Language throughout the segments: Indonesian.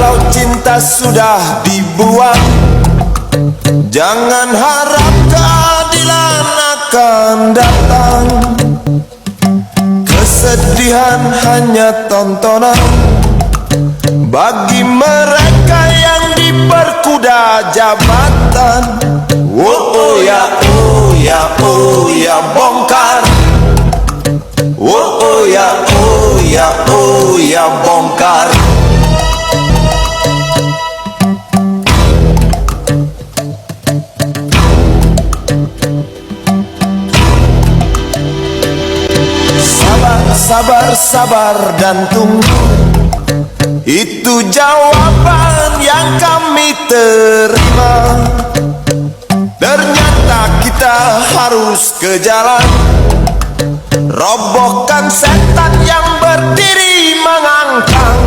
Kalau cinta sudah dibuang, jangan harap keadilan akan datang. Kesedihan hanya tontonan bagi mereka yang diperkuda jabatan. Oh ya, oh ya, oh ya, bongkar. Oh ya, oh ya, oh ya, bongkar. Sabar, sabar, sabar dan tunggu, itu jawaban yang kami terima. Ternyata kita harus ke jalan, robohkan setan yang berdiri mengangkang.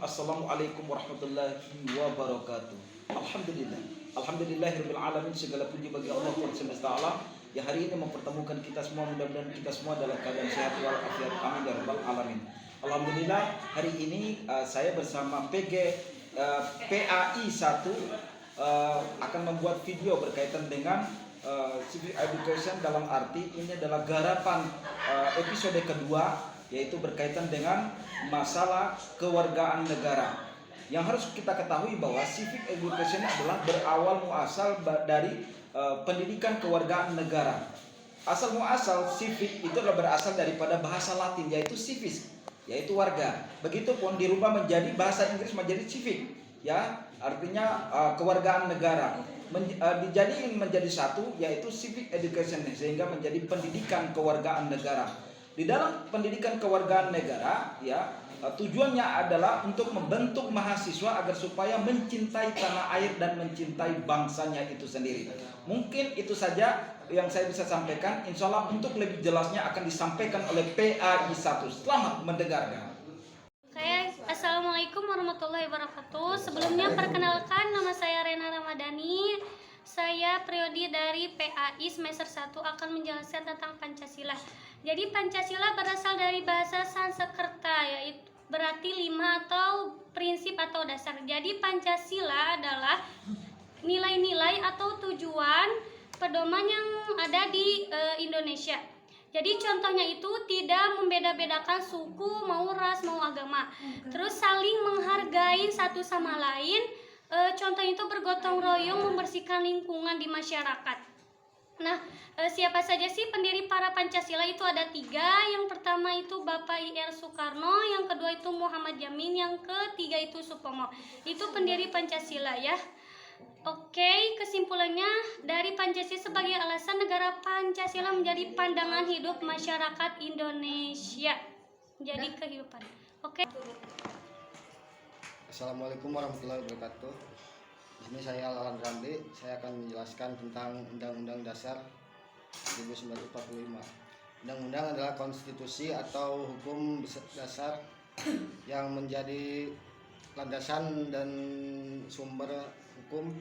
Assalamualaikum warahmatullahi wabarakatuh. Alhamdulillahirabbil alamin, segala puji bagi Allah Tuhan semesta alam yang hari ini mempertemukan kita semua. Mudah-mudahan kita semua dalam keadaan sehat walafiat, amin ya rabbal alamin. Alhamdulillah, hari ini saya bersama PAI 1 akan membuat video berkaitan dengan civic education, dalam arti ini adalah garapan episode kedua, yaitu berkaitan dengan masalah kewargaan negara. Yang harus kita ketahui bahwa civic education adalah berawal muasal dari pendidikan kewargaan negara. Asal muasal civic itu adalah berasal daripada bahasa Latin, yaitu civis, yaitu warga. Begitupun dirubah menjadi bahasa Inggris menjadi civic, ya, artinya kewargaan negara. Dijadiin menjadi satu, yaitu civic education, sehingga menjadi pendidikan kewargaan negara. Di dalam pendidikan kewargaan negara, ya, tujuannya adalah untuk membentuk mahasiswa agar supaya mencintai tanah air dan mencintai bangsanya itu sendiri. Mungkin itu saja yang saya bisa sampaikan. Insya Allah untuk lebih jelasnya akan disampaikan oleh PAI 1. Selamat mendengarkan. Oke, Assalamualaikum warahmatullahi wabarakatuh. Sebelumnya perkenalkan, nama saya Rena Ramadhani. Saya priodi dari PAI semester 1 akan menjelaskan tentang Pancasila. Jadi Pancasila berasal dari bahasa Sanskerta, yaitu berarti 5 atau prinsip atau dasar. Jadi Pancasila adalah nilai-nilai atau tujuan pedoman yang ada di Indonesia. Jadi contohnya itu tidak membeda-bedakan suku, mau ras, mau agama. Terus saling menghargai satu sama lain. Contohnya itu bergotong royong membersihkan lingkungan di masyarakat. Nah, siapa saja sih pendiri para Pancasila? Itu ada 3. Yang pertama itu Bapak I.R. Soekarno, yang kedua itu Muhammad Yamin, yang ketiga itu Supomo. Itu pendiri Pancasila ya. Oke, kesimpulannya dari Pancasila sebagai alasan negara Pancasila menjadi pandangan hidup masyarakat Indonesia. Jadi kehidupan. Oke. Assalamualaikum warahmatullahi wabarakatuh. Di sini saya Alan Ramli. Saya akan menjelaskan tentang Undang-Undang Dasar 1945. Undang-undang adalah konstitusi atau hukum dasar yang menjadi landasan dan sumber hukum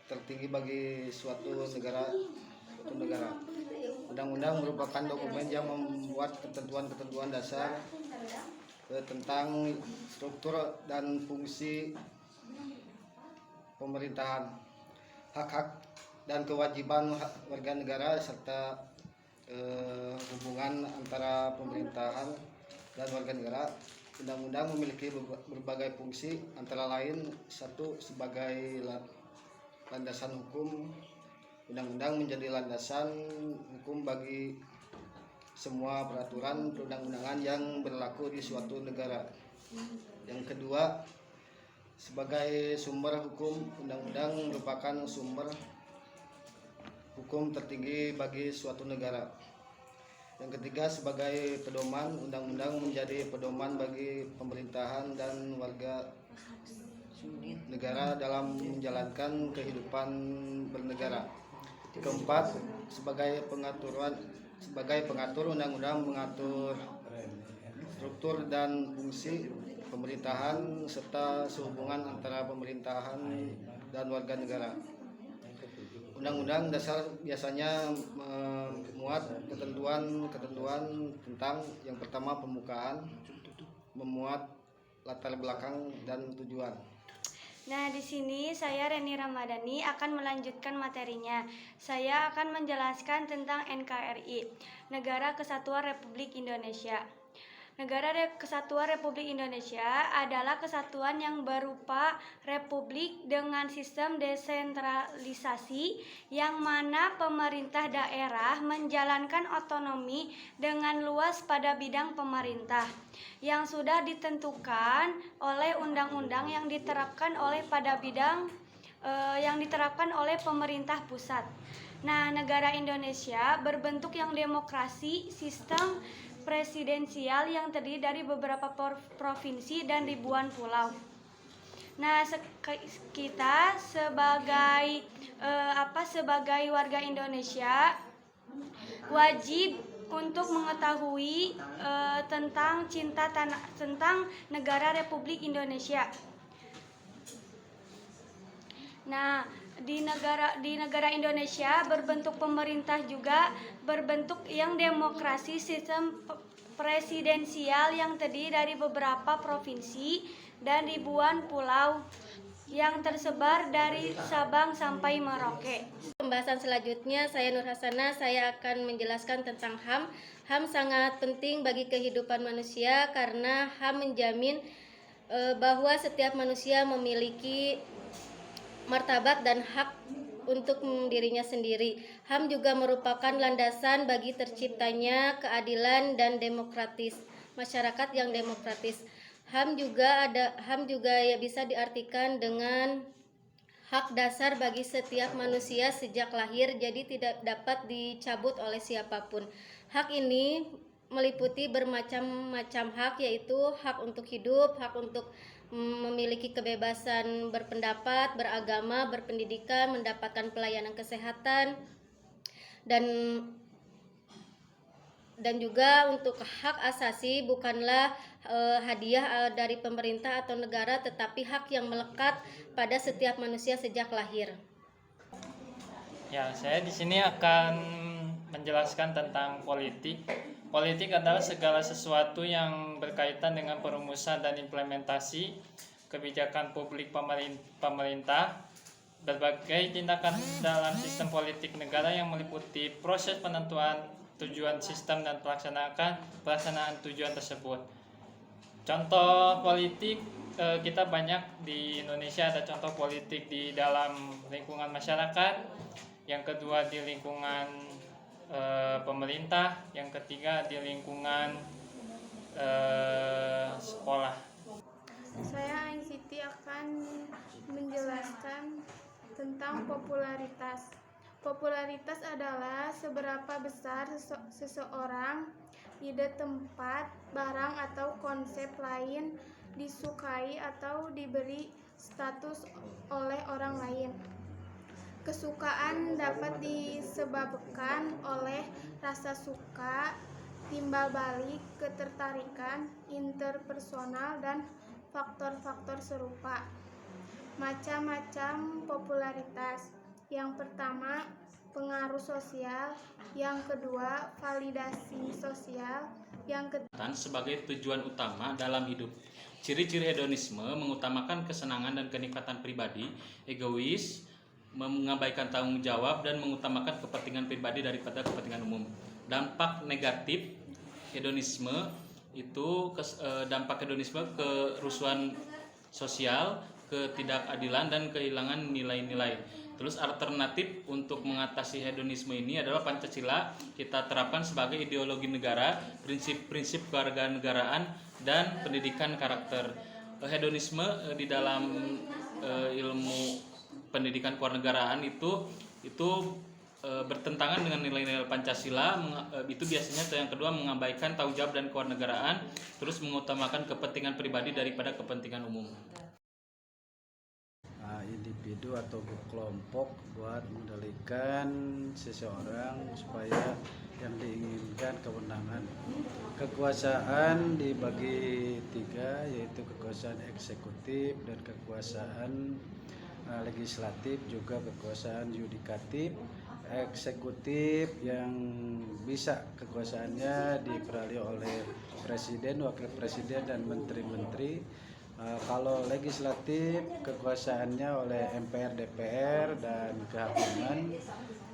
tertinggi bagi suatu negara. Undang-undang merupakan dokumen yang membuat ketentuan-ketentuan dasar tentang struktur dan fungsi pemerintahan, hak-hak dan kewajiban warga negara serta hubungan antara pemerintahan dan warga negara. Undang-undang memiliki berbagai fungsi, antara lain 1. Sebagai landasan hukum. Undang-undang menjadi landasan hukum bagi semua peraturan perundang-undangan yang berlaku di suatu negara. Yang kedua, sebagai sumber hukum, undang-undang merupakan sumber hukum tertinggi bagi suatu negara. Yang ketiga, sebagai pedoman, undang-undang menjadi pedoman bagi pemerintahan dan warga negara dalam menjalankan kehidupan bernegara. Keempat, sebagai pengatur, undang-undang mengatur struktur dan fungsi pemerintahan serta sehubungan antara pemerintahan dan warga negara. Undang-undang dasar biasanya memuat ketentuan tentang yang pertama pembukaan, memuat latar belakang dan tujuan. Nah, di sini saya Reni Ramadhani akan melanjutkan materinya. Saya akan menjelaskan tentang NKRI, Negara Kesatuan Republik Indonesia. Negara Kesatuan Republik Indonesia adalah kesatuan yang berupa republik dengan sistem desentralisasi yang mana pemerintah daerah menjalankan otonomi dengan luas pada bidang pemerintah yang sudah ditentukan oleh undang-undang yang diterapkan oleh pemerintah pusat. Nah, negara Indonesia berbentuk yang demokrasi, sistem presidensial yang terdiri dari beberapa provinsi dan ribuan pulau. Nah, kita sebagai warga Indonesia wajib untuk mengetahui tentang tentang negara Republik Indonesia. Nah, di negara Indonesia berbentuk pemerintah juga berbentuk yang demokrasi, sistem presidensial yang terdiri dari beberapa provinsi dan ribuan pulau yang tersebar dari Sabang sampai Merauke. Pembahasan selanjutnya saya Nur Hasanah, saya akan menjelaskan tentang HAM. HAM sangat penting bagi kehidupan manusia karena HAM menjamin bahwa setiap manusia memiliki martabat dan hak untuk dirinya sendiri. HAM juga merupakan landasan bagi terciptanya keadilan dan demokratis, masyarakat yang demokratis. HAM juga ya bisa diartikan dengan hak dasar bagi setiap manusia sejak lahir, jadi tidak dapat dicabut oleh siapapun. Hak ini meliputi bermacam-macam hak, yaitu hak untuk hidup, hak untuk memiliki kebebasan berpendapat, beragama, berpendidikan, mendapatkan pelayanan kesehatan, dan juga untuk hak asasi bukanlah hadiah dari pemerintah atau negara, tetapi hak yang melekat pada setiap manusia sejak lahir. Ya, saya di sini akan menjelaskan tentang politik. Politik adalah segala sesuatu yang berkaitan dengan perumusan dan implementasi kebijakan publik pemerintah berbagai tindakan dalam sistem politik negara yang meliputi proses penentuan tujuan sistem dan pelaksanaan tujuan tersebut. Contoh politik kita banyak di Indonesia, ada contoh politik di dalam lingkungan masyarakat, yang kedua di lingkungan pemerintah, yang ketiga di lingkungan sekolah. Saya Ain Siti akan menjelaskan tentang popularitas. Popularitas adalah seberapa besar seseorang, ide, tempat, barang, atau konsep lain disukai atau diberi status oleh orang lain. Kesukaan dapat disebabkan oleh rasa suka, timbal balik, ketertarikan, interpersonal, dan faktor-faktor serupa. Macam-macam popularitas. Yang pertama, pengaruh sosial. Yang kedua, validasi sosial. Yang ketiga, sebagai tujuan utama dalam hidup. Ciri-ciri hedonisme mengutamakan kesenangan dan kenikmatan pribadi, egois, mengabaikan tanggung jawab, dan mengutamakan kepentingan pribadi daripada kepentingan umum. Dampak negatif hedonisme itu kerusuhan sosial, ketidakadilan, dan kehilangan nilai-nilai. Terus alternatif untuk mengatasi hedonisme ini adalah Pancasila kita terapkan sebagai ideologi negara, prinsip-prinsip kewarganegaraan, dan pendidikan karakter. Hedonisme di dalam ilmu pendidikan kewarganegaraan itu bertentangan dengan nilai-nilai Pancasila. Itu biasanya yang kedua mengabaikan tanggung jawab dan kewarganegaraan, terus mengutamakan kepentingan pribadi daripada kepentingan umum. Individu atau kelompok buat mengendalikan seseorang supaya yang diinginkan kewenangan. Kekuasaan dibagi tiga, yaitu kekuasaan eksekutif dan kekuasaan legislatif, juga kekuasaan yudikatif. Eksekutif yang bisa kekuasaannya diperoleh oleh presiden, wakil presiden, dan menteri-menteri. Kalau legislatif kekuasaannya oleh MPR, DPR, dan kehakiman.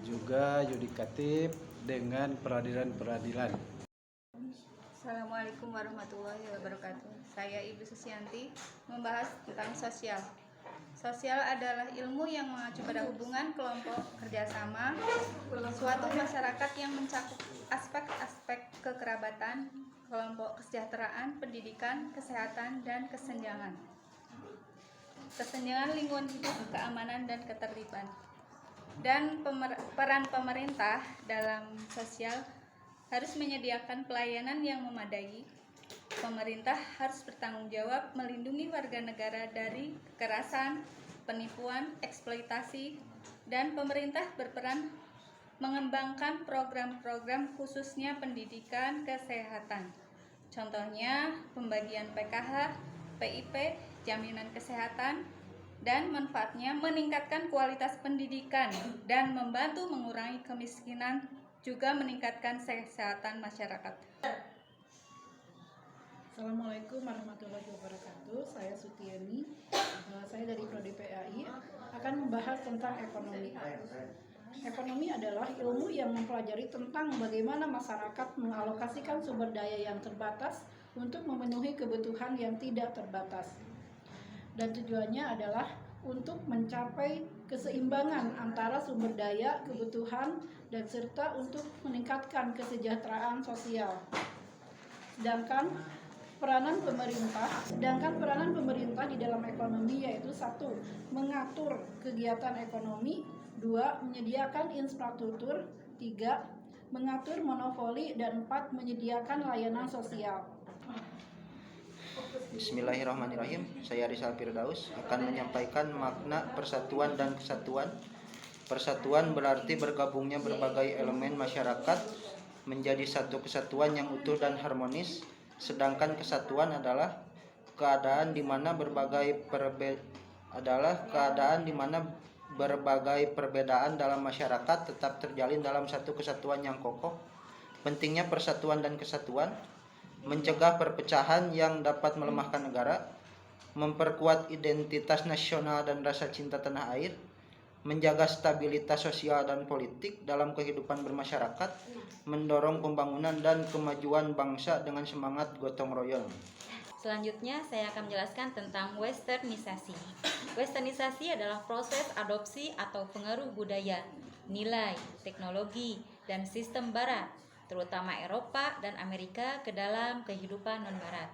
Juga yudikatif dengan peradilan-peradilan. Assalamualaikum warahmatullahi wabarakatuh. Saya Ibu Susianti membahas tentang sosial. Sosial adalah ilmu yang mengacu pada hubungan kelompok kerjasama suatu masyarakat yang mencakup aspek-aspek kekerabatan, kelompok kesejahteraan, pendidikan, kesehatan, dan kesenjangan. Kesenjangan lingkungan hidup, keamanan, dan ketertiban. Dan peran pemerintah dalam sosial harus menyediakan pelayanan yang memadai. Pemerintah harus bertanggung jawab melindungi warga negara dari kekerasan, penipuan, eksploitasi, dan pemerintah berperan mengembangkan program-program khususnya pendidikan kesehatan. Contohnya pembagian PKH, PIP, jaminan kesehatan, dan manfaatnya meningkatkan kualitas pendidikan dan membantu mengurangi kemiskinan, juga meningkatkan kesehatan masyarakat. Assalamualaikum warahmatullahi wabarakatuh. Saya Sutieni, saya dari Prodi PAI akan membahas tentang ekonomi. Ekonomi adalah ilmu yang mempelajari tentang bagaimana masyarakat mengalokasikan sumber daya yang terbatas untuk memenuhi kebutuhan yang tidak terbatas. Dan tujuannya adalah untuk mencapai keseimbangan antara sumber daya, kebutuhan, dan serta untuk meningkatkan kesejahteraan sosial. Sedangkan peranan pemerintah di dalam ekonomi yaitu 1. Mengatur kegiatan ekonomi, 2. Menyediakan infrastruktur, 3. Mengatur monopoli, dan 4. Menyediakan layanan sosial. Bismillahirrahmanirrahim. Saya Rizal Firdaus akan menyampaikan makna persatuan dan kesatuan. Persatuan berarti bergabungnya berbagai elemen masyarakat menjadi satu kesatuan yang utuh dan harmonis. Sedangkan kesatuan adalah keadaan di mana berbagai perbedaan dalam masyarakat tetap terjalin dalam satu kesatuan yang kokoh. Pentingnya persatuan dan kesatuan mencegah perpecahan yang dapat melemahkan negara, memperkuat identitas nasional dan rasa cinta tanah air, menjaga stabilitas sosial dan politik dalam kehidupan bermasyarakat, mendorong pembangunan dan kemajuan bangsa dengan semangat gotong royong. Selanjutnya saya akan menjelaskan tentang westernisasi. Westernisasi adalah proses adopsi atau pengaruh budaya, nilai, teknologi, dan sistem barat, terutama Eropa dan Amerika ke dalam kehidupan non-barat.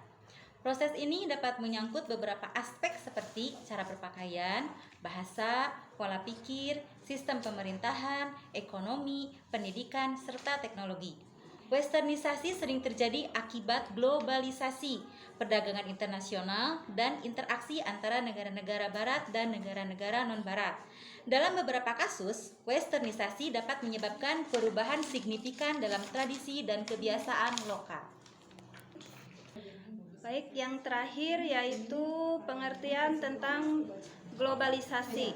Proses ini dapat menyangkut beberapa aspek seperti cara berpakaian, bahasa, pola pikir, sistem pemerintahan, ekonomi, pendidikan, serta teknologi. Westernisasi sering terjadi akibat globalisasi, perdagangan internasional, dan interaksi antara negara-negara barat dan negara-negara non-barat. Dalam beberapa kasus, westernisasi dapat menyebabkan perubahan signifikan dalam tradisi dan kebiasaan lokal. Baik, yang terakhir yaitu pengertian tentang globalisasi.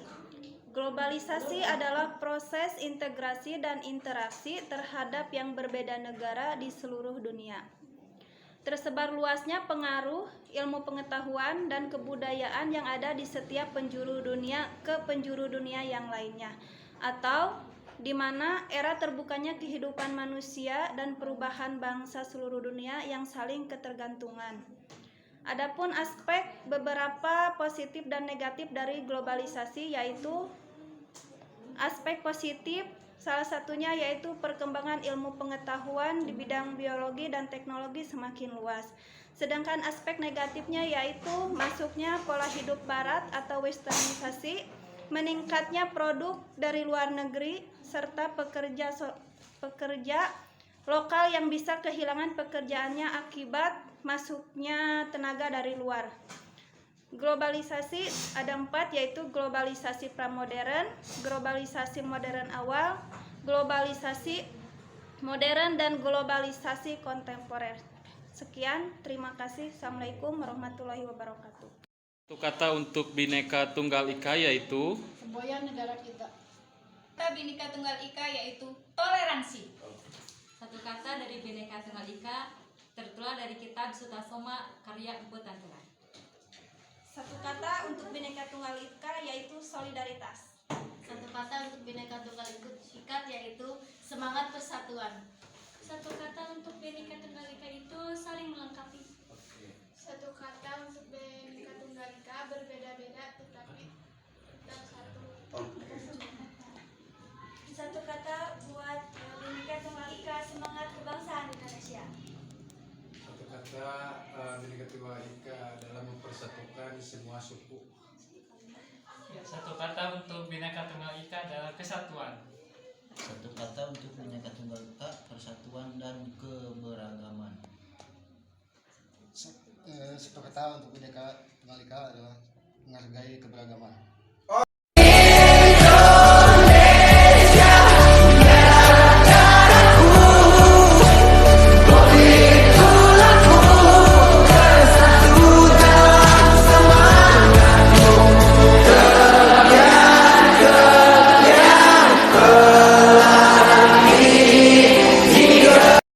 Globalisasi adalah proses integrasi dan interaksi terhadap yang berbeda negara di seluruh dunia. Tersebar luasnya pengaruh ilmu pengetahuan dan kebudayaan yang ada di setiap penjuru dunia ke penjuru dunia yang lainnya, atau di mana era terbukanya kehidupan manusia dan perubahan bangsa seluruh dunia yang saling ketergantungan. Adapun aspek beberapa positif dan negatif dari globalisasi yaitu aspek positif salah satunya yaitu perkembangan ilmu pengetahuan di bidang biologi dan teknologi semakin luas. Sedangkan aspek negatifnya yaitu masuknya pola hidup barat atau westernisasi, meningkatnya produk dari luar negeri, serta pekerja lokal yang bisa kehilangan pekerjaannya akibat masuknya tenaga dari luar. Globalisasi ada 4 yaitu globalisasi pramodern, globalisasi modern awal, globalisasi modern, dan globalisasi kontemporer. Sekian, terima kasih. Assalamualaikum warahmatullahi wabarakatuh. Satu kata untuk Bhinneka Tunggal Ika yaitu Semboyan negara kita. Kata Bhinneka Tunggal Ika yaitu toleransi. Satu kata dari Bhinneka Tunggal Ika tertular dari kitab Sutasoma karya Empu Tantular. Satu kata untuk Bhinneka Tunggal Ika yaitu solidaritas. Satu kata untuk Bhinneka Tunggal Ika yaitu semangat persatuan. Satu kata untuk Bhinneka Tunggal Ika itu saling melengkapi. Satu kata untuk Bhinneka Tunggal Ika berbeda-beda tetapi tetap satu. Satu kata buat Bhinneka Tunggal Ika, semangat kebangsaan Indonesia. Satu kata Bhinneka Tunggal Ika adalah mempersatukan semua suku. Satu kata untuk Bhinneka Tunggal Ika adalah kesatuan. Satu kata untuk Bhinneka Tunggal Ika, persatuan dan keberagaman. Satu kata untuk Bhinneka Tunggal Ika adalah menghargai keberagaman.